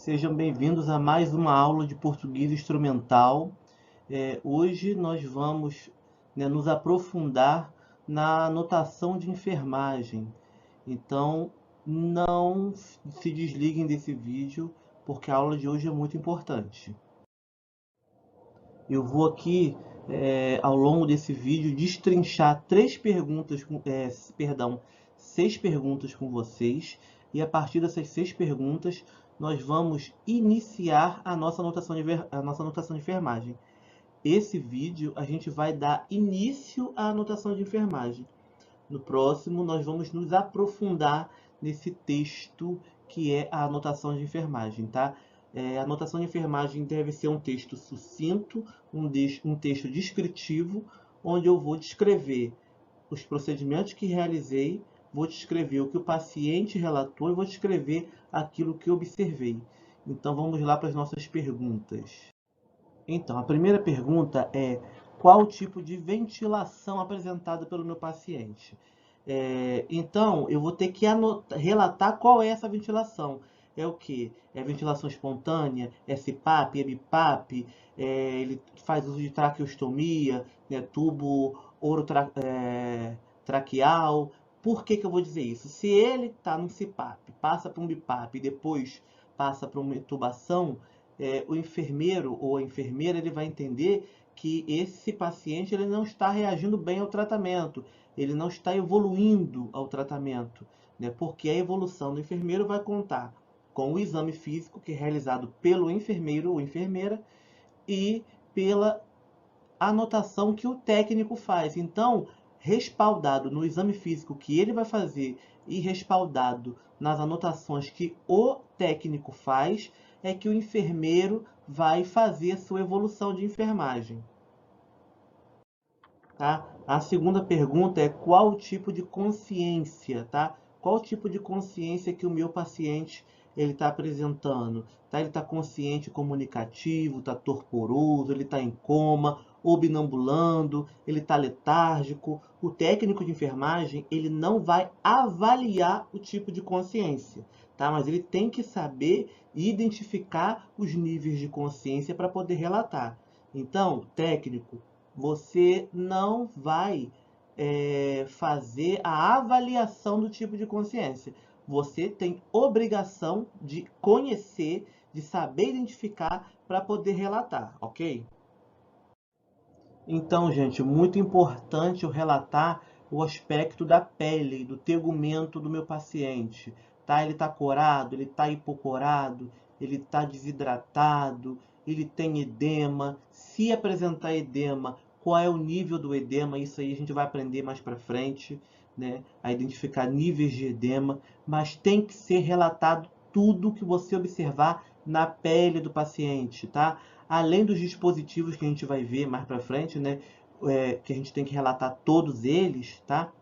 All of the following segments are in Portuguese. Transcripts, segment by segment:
Sejam bem-vindos a mais uma aula de português instrumental. Hoje nós vamos, nos aprofundar na notação de enfermagem. Então, não se desliguem desse vídeo, porque a aula de hoje é muito importante. Eu vou aqui, ao longo desse vídeo, destrinchar seis perguntas com vocês, e a partir dessas seis perguntas, nós vamos iniciar a nossa anotação de enfermagem. Esse vídeo, a gente vai dar início à anotação de enfermagem. No próximo, nós vamos nos aprofundar nesse texto que é a anotação de enfermagem, tá? A anotação de enfermagem deve ser um texto sucinto, um texto descritivo, onde eu vou descrever os procedimentos que realizei, vou descrever o que o paciente relatou e vou descrever aquilo que observei. Então, vamos lá para as nossas perguntas. Então, a primeira pergunta é: qual o tipo de ventilação apresentada pelo meu paciente? Então, eu vou ter que relatar qual é essa ventilação. É o que? É ventilação espontânea? É CPAP? É BIPAP? Ele faz uso de traqueostomia, né, tubo orotraqueal? Por que que eu vou dizer isso? Se ele está no CPAP, passa para um BIPAP e depois passa para uma intubação, o enfermeiro ou a enfermeira ele vai entender que esse paciente ele não está reagindo bem ao tratamento, ele não está evoluindo ao tratamento, né? Porque a evolução do enfermeiro vai contar com o exame físico que é realizado pelo enfermeiro ou enfermeira e pela anotação que o técnico faz. Então, respaldado no exame físico que ele vai fazer e respaldado nas anotações que o técnico faz, é que o enfermeiro vai fazer a sua evolução de enfermagem. Tá? A segunda pergunta é: qual o tipo de consciência, tá? Qual o tipo de consciência que o meu paciente ele está apresentando? Tá? Ele está consciente, comunicativo, está torporoso, ele está em coma, obnambulando, ele está letárgico. O técnico de enfermagem ele não vai avaliar o tipo de consciência, tá? Mas ele tem que saber identificar os níveis de consciência para poder relatar. Então, técnico, você não vai fazer a avaliação do tipo de consciência. Você tem obrigação de conhecer, de saber identificar para poder relatar, ok? Então, gente, muito importante eu relatar o aspecto da pele, do tegumento do meu paciente. Tá? Ele está corado, ele está hipocorado, ele está desidratado, ele tem edema. Se apresentar edema, qual é o nível do edema? Isso aí a gente vai aprender mais para frente, né? A identificar níveis de edema, mas tem que ser relatado tudo que você observar na pele do paciente, tá? Além dos dispositivos que a gente vai ver mais para frente, né? Que a gente tem que relatar todos eles, tá?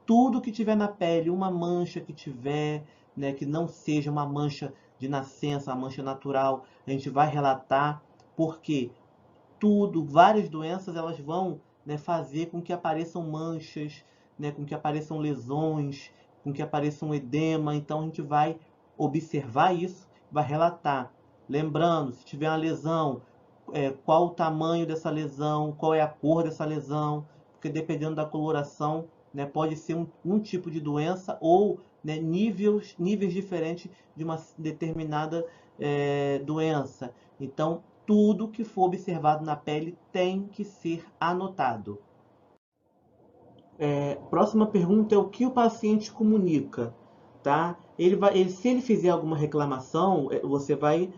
Tudo que tiver na pele, uma mancha que tiver, né, que não seja uma mancha de nascença, uma mancha natural, a gente vai relatar, porque várias doenças, elas vão, né, fazer com que apareçam manchas, né, com que apareçam lesões, com que apareça um edema. Então a gente vai observar isso, vai relatar. Lembrando, se tiver uma lesão, qual o tamanho dessa lesão, qual é a cor dessa lesão, porque dependendo da coloração, né, pode ser um tipo de doença ou, né, níveis diferentes de uma determinada doença. Então, tudo que for observado na pele tem que ser anotado. Próxima pergunta é: o que o paciente comunica? Tá? Se ele fizer alguma reclamação, você vai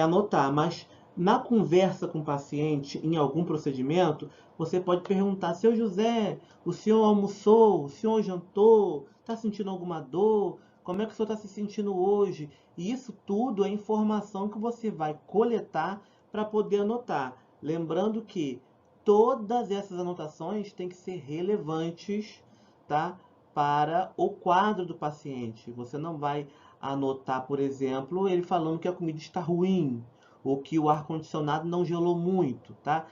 anotar, mas na conversa com o paciente, em algum procedimento, você pode perguntar: seu José, o senhor almoçou? O senhor jantou? Está sentindo alguma dor? Como é que o senhor está se sentindo hoje? E isso tudo é informação que você vai coletar para poder anotar. Lembrando que todas essas anotações têm que ser relevantes, tá, para o quadro do paciente. Você não vai anotar, por exemplo, ele falando que a comida está ruim ou que o ar-condicionado não gelou muito, tá?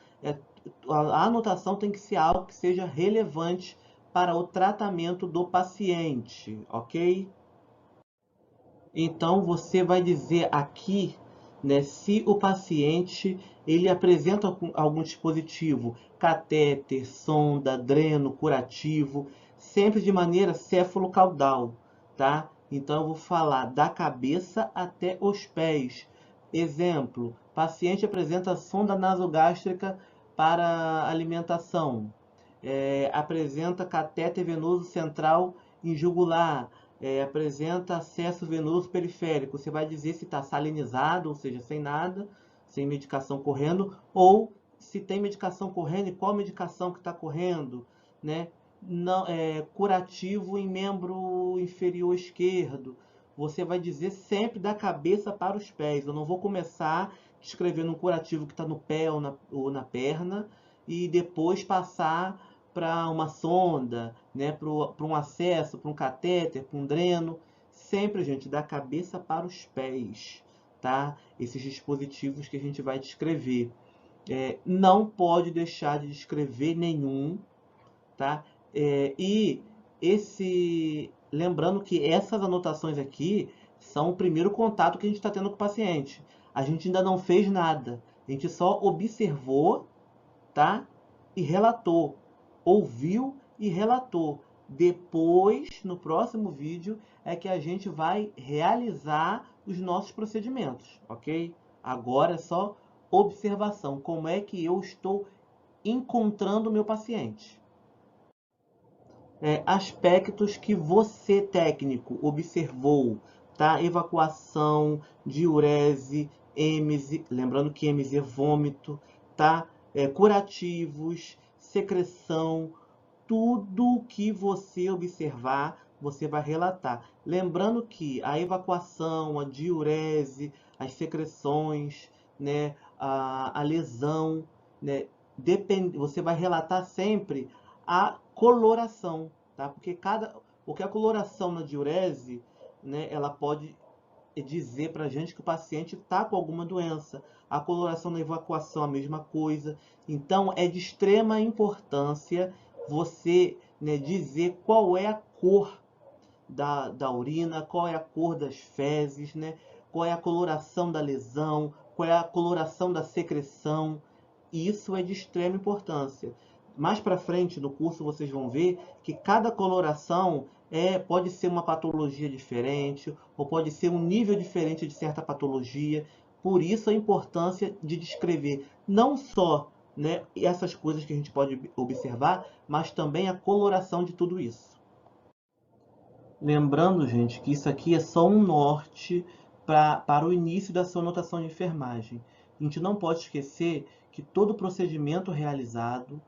A anotação tem que ser algo que seja relevante para o tratamento do paciente, ok? Então você vai dizer aqui, né? Se o paciente ele apresenta algum dispositivo, catéter, sonda, dreno, curativo, sempre de maneira céfalo-caudal, tá? Então eu vou falar da cabeça até os pés. Exemplo, paciente apresenta sonda nasogástrica para alimentação, apresenta catéter venoso central injugular, apresenta acesso venoso periférico. Você vai dizer se está salinizado, ou seja, sem nada, sem medicação correndo, ou se tem medicação correndo e qual medicação que está correndo, né? Não, curativo em membro inferior esquerdo. Você vai dizer sempre da cabeça para os pés. Eu não vou começar descrevendo um curativo que está no pé ou na perna e depois passar para uma sonda, né, para um acesso, para um catéter, para um dreno. Sempre, gente, da cabeça para os pés, tá? Esses dispositivos que a gente vai descrever. Não pode deixar de descrever nenhum, tá? E lembrando que essas anotações aqui são o primeiro contato que a gente está tendo com o paciente. A gente ainda não fez nada, a gente só observou, tá? E relatou, ouviu e relatou. Depois, no próximo vídeo, é que a gente vai realizar os nossos procedimentos, ok? Agora é só observação, como é que eu estou encontrando o meu paciente. Aspectos que você, técnico, observou, tá? Evacuação, diurese, êmese, lembrando que êmese é vômito, tá? Curativos, secreção, tudo que você observar, você vai relatar. Lembrando que a evacuação, a diurese, as secreções, né, a lesão, né, você vai relatar sempre a coloração, tá? Porque a coloração na diurese, né, ela pode dizer para a gente que o paciente está com alguma doença. A coloração na evacuação, a mesma coisa. Então, é de extrema importância você, né, dizer qual é a cor da urina, qual é a cor das fezes, né? Qual é a coloração da lesão, qual é a coloração da secreção. Isso é de extrema importância. Mais para frente no curso vocês vão ver que cada coloração pode ser uma patologia diferente, ou pode ser um nível diferente de certa patologia. Por isso a importância de descrever não só, né, essas coisas que a gente pode observar, mas também a coloração de tudo isso. Lembrando, gente, que isso aqui é só um norte para o início da sua anotação de enfermagem. A gente não pode esquecer que todo procedimento realizado,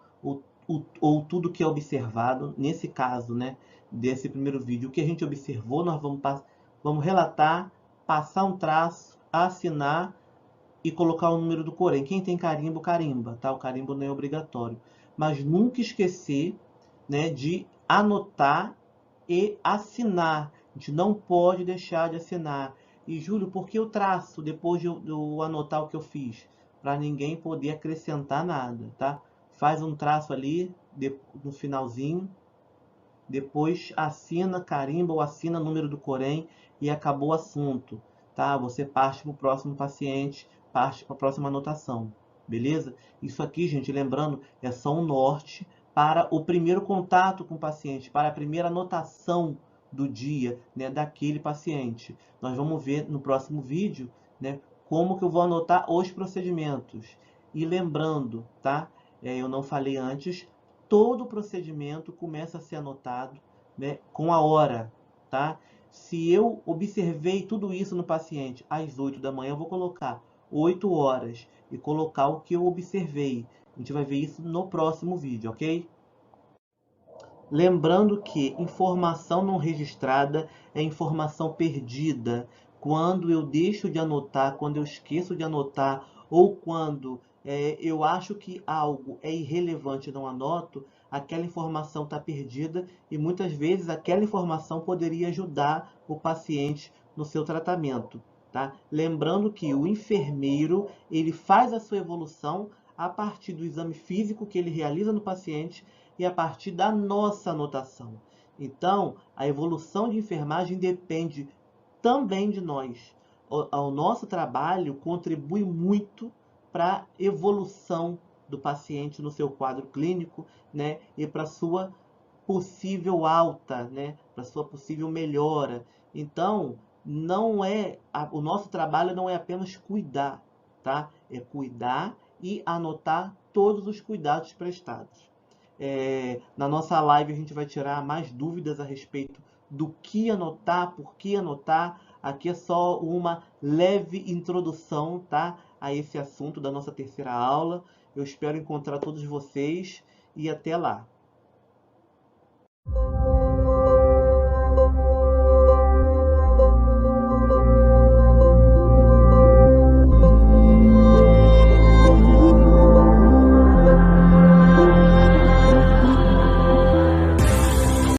ou tudo que é observado, nesse caso, né, desse primeiro vídeo, o que a gente observou, nós vamos relatar, passar um traço, assinar e colocar o número do Corém. Quem tem carimbo, carimba, tá? O carimbo não é obrigatório. Mas nunca esquecer, né, de anotar e assinar. A gente não pode deixar de assinar. E, Júlio, por que eu traço depois de eu anotar o que eu fiz? Para ninguém poder acrescentar nada, tá? Faz um traço ali no finalzinho, depois assina, carimba ou assina o número do Corém e acabou o assunto, tá? Você parte para o próximo paciente, parte para a próxima anotação, beleza? Isso aqui, gente, lembrando, é só um norte para o primeiro contato com o paciente, para a primeira anotação do dia, né, daquele paciente. Nós vamos ver no próximo vídeo, né, como que eu vou anotar os procedimentos. E lembrando, tá? Eu não falei antes, todo o procedimento começa a ser anotado, né, com a hora, tá? Se eu observei tudo isso no paciente às 8 da manhã, eu vou colocar 8 horas e colocar o que eu observei. A gente vai ver isso no próximo vídeo, ok? Lembrando que informação não registrada é informação perdida. Quando eu deixo de anotar, quando eu esqueço de anotar, ou quando eu acho que algo é irrelevante e não anoto, aquela informação está perdida e muitas vezes aquela informação poderia ajudar o paciente no seu tratamento. Tá? Lembrando que o enfermeiro ele faz a sua evolução a partir do exame físico que ele realiza no paciente e a partir da nossa anotação. Então, a evolução de enfermagem depende também de nós. ao nosso trabalho contribui muito para a evolução do paciente no seu quadro clínico, né? E para sua possível alta, né? Para sua possível melhora. Então, o nosso trabalho não é apenas cuidar, tá? É cuidar e anotar todos os cuidados prestados. Na nossa live a gente vai tirar mais dúvidas a respeito do que anotar, por que anotar. Aqui é só uma leve introdução, tá, a esse assunto da nossa terceira aula. Eu espero encontrar todos vocês e até lá.